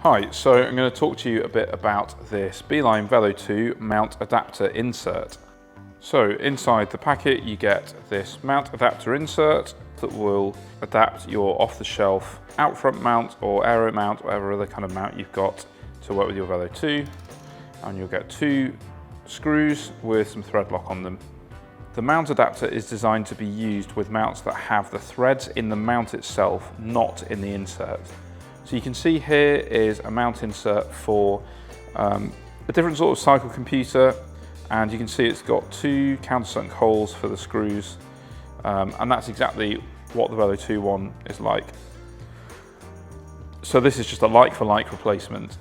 Hi, so I'm going to talk to you a bit about this Beeline Velo 2 mount adapter insert. So inside the packet you get this mount adapter insert that will adapt your off-the-shelf out front mount or aero mount, whatever other kind of mount you've got to work with your Velo 2. And you'll get 2 screws with some thread lock on them. The mount adapter is designed to be used with mounts that have the threads in the mount itself, not in the insert. So you can see here is a mount insert for a different sort of cycle computer, and you can see it's got 2 countersunk holes for the screws, and that's exactly what the Velo 2 one is like. So this is just a like-for-like replacement.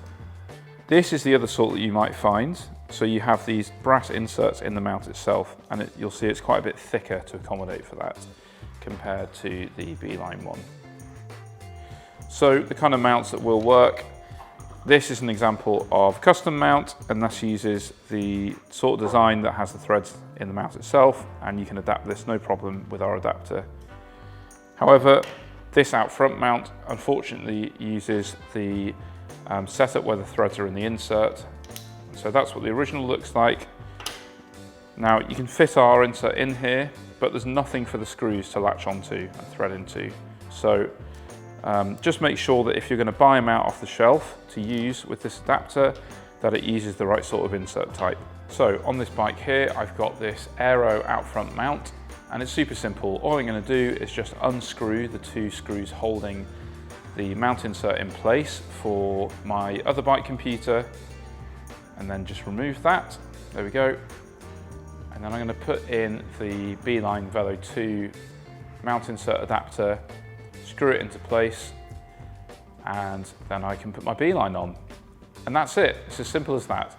This is the other sort that you might find. So you have these brass inserts in the mount itself, and you'll see it's quite a bit thicker to accommodate for that compared to the Beeline one. So the kind of mounts that will work, this is an example of custom mount, and this uses the sort of design that has the threads in the mount itself, and you can adapt this no problem with our adapter. However, this out front mount unfortunately uses the setup where the threads are in the insert. So that's what the original looks like. Now you can fit our insert in here, but there's nothing for the screws to latch onto and thread into. So just make sure that if you're going to buy them out off the shelf to use with this adapter, that it uses the right sort of insert type. So on this bike here, I've got this aero out front mount, and it's super simple. All I'm going to do is just unscrew the 2 screws holding the mount insert in place for my other bike computer, and then just remove that. There we go. And then I'm going to put in the Beeline Velo 2 mount insert adapter, screw it into place, and then I can put my Beeline on. And that's it. It's as simple as that.